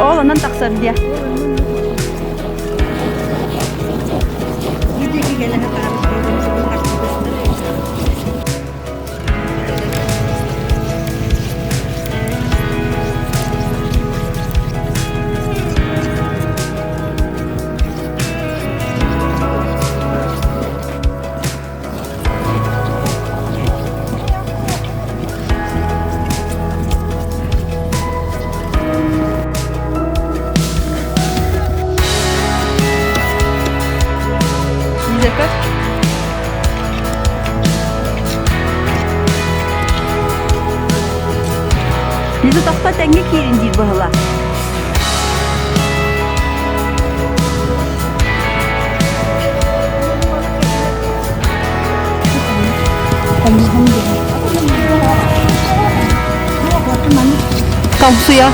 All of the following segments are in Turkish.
Oğlandan taksam diye. Gidecek gelene kadar. Bizi takta denge kirin değil bu hala. Kamu suya.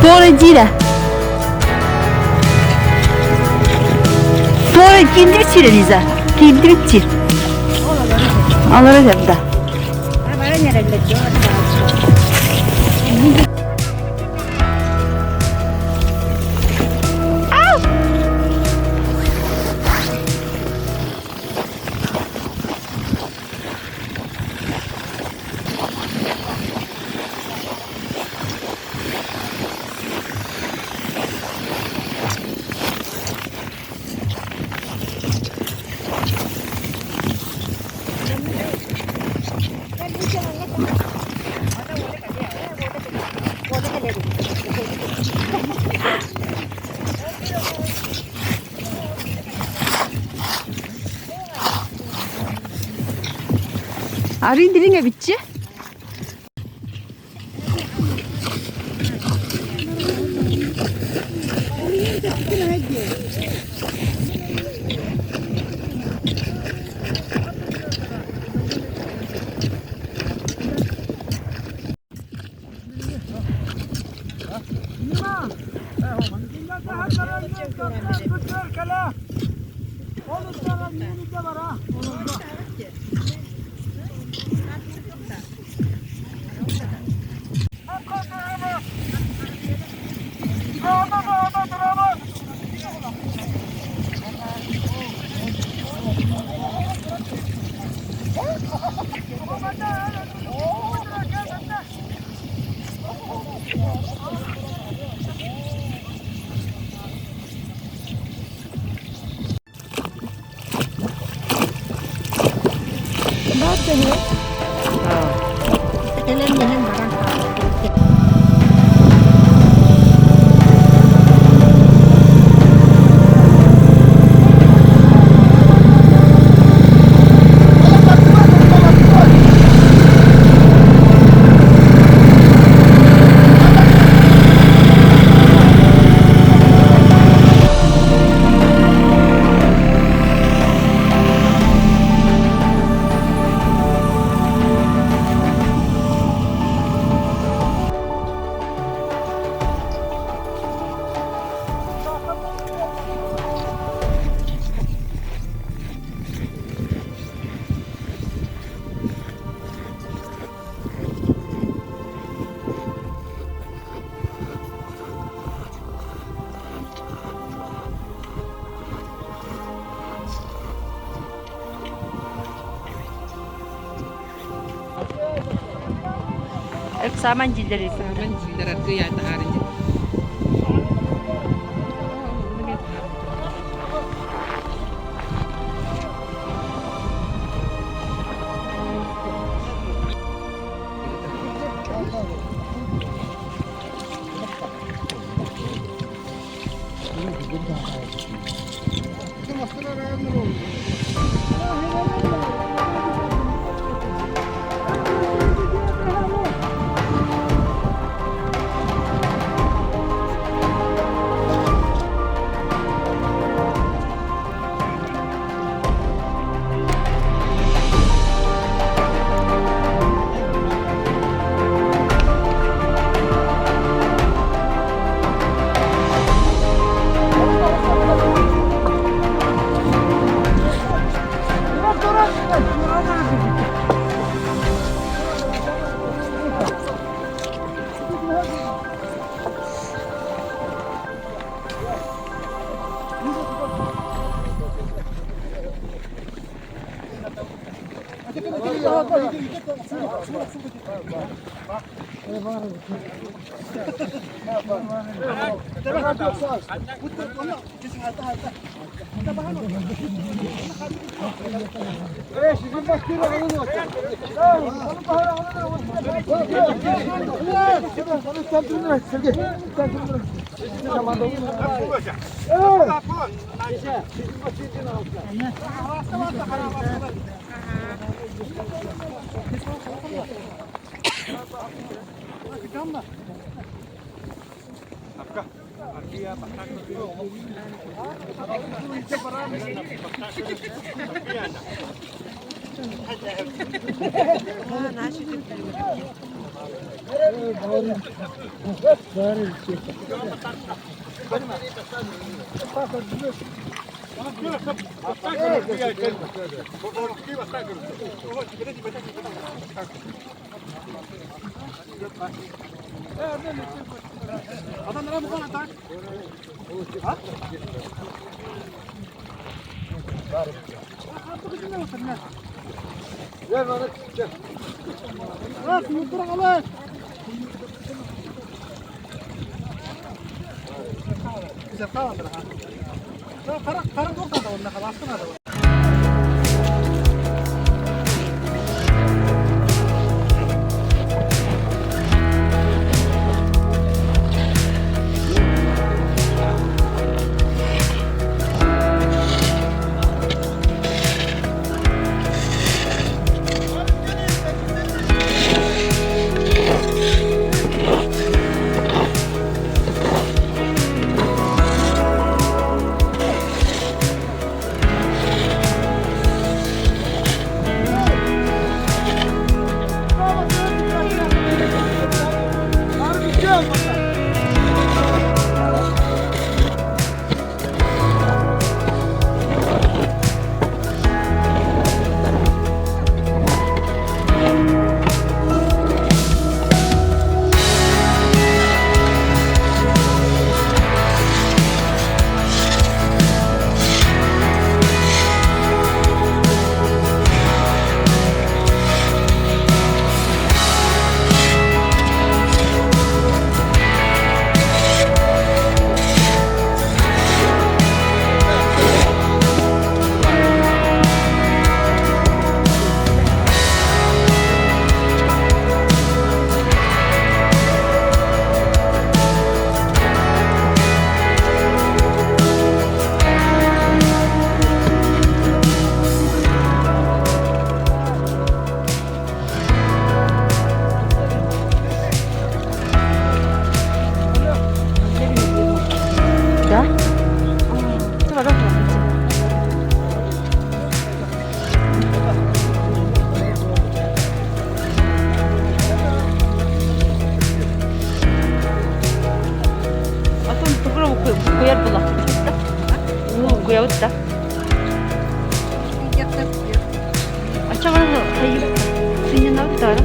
Doğru cire. Doğru kindir çire Liza. Kindir çir. Alırız hem de. Arın diline bitçi. Saman cilleri. Saman cilleri ke ya taharin. 있다. açamadın hayır. Senin ne kadar?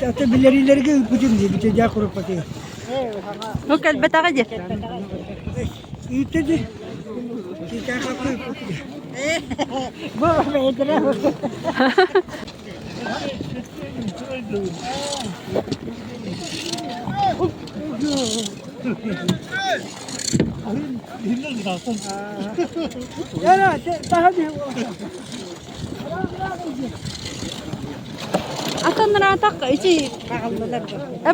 Ito bilari-lari ko putin di bicara jakur pati. Oke, betul aja. Itu di kita kaku putin. Boleh betul. Ya, tahan di. Aslında natak içi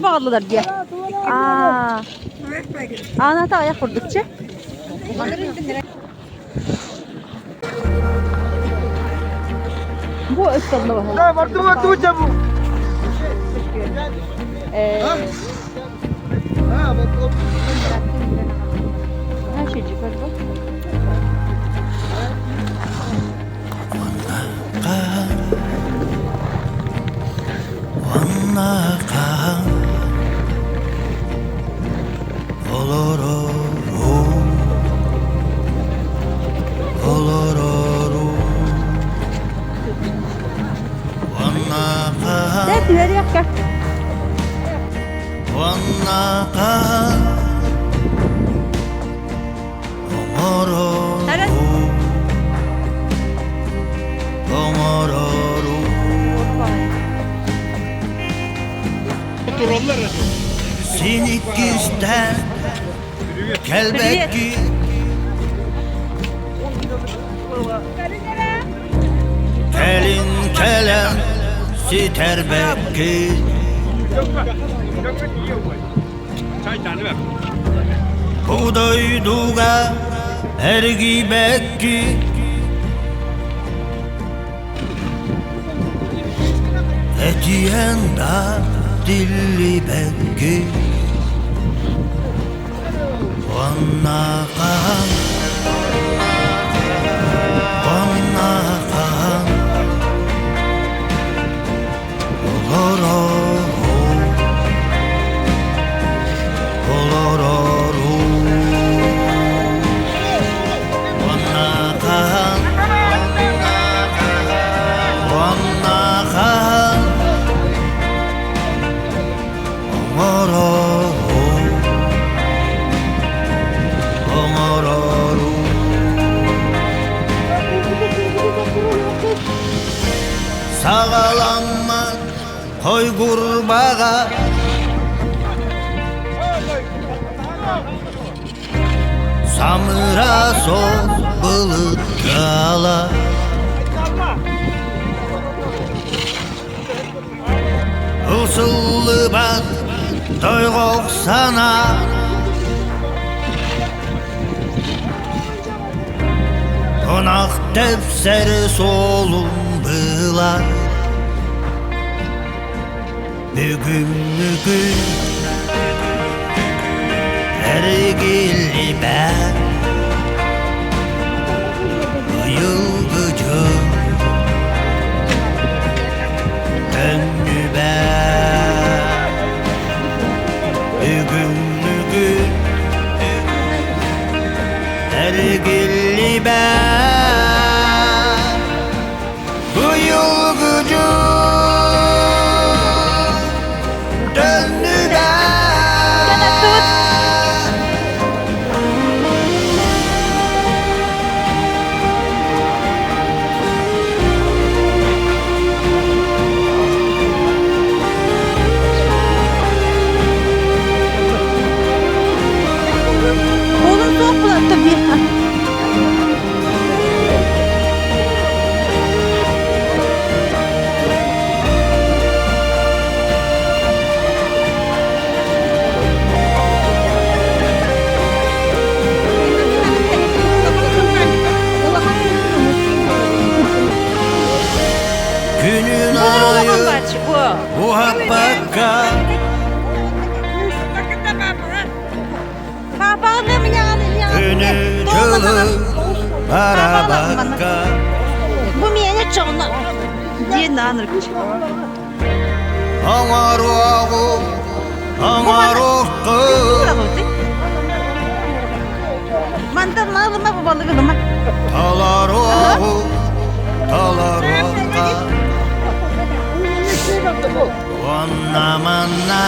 bağlılar diye. Natak ayak kurdukça. Bu ötkanlı var. Ha, waktu jamu. Ha, betul. Her şeycik var bu. Gel ileri yap gel. Hadi. Sinikisten kelbekki kelin kelen siterbekki Buğdayduga ergibekki Etiyenda dilli bekki Vannakan Vannakan Olororu Olororu Vannakan Vannakan Olororu Olororu Sağalanma koy kurbağa Samıra sol bılık kala Usullı bak doyğok sana Konak tepseri solun bılar Bugün ergili ben Yılgıcı döndü ben Bugün ergili ben Bu yılgıcı döndü Oğlum soğuk bıraktım bir. Günün ayı bu habbaka Günü cılı para bakka Bu miyene çoğunu. Diye nanır. Amaruavu Amaruhku Mantan nalıma bu balığı kılma. Talaruavu Talaruhka Vanna manna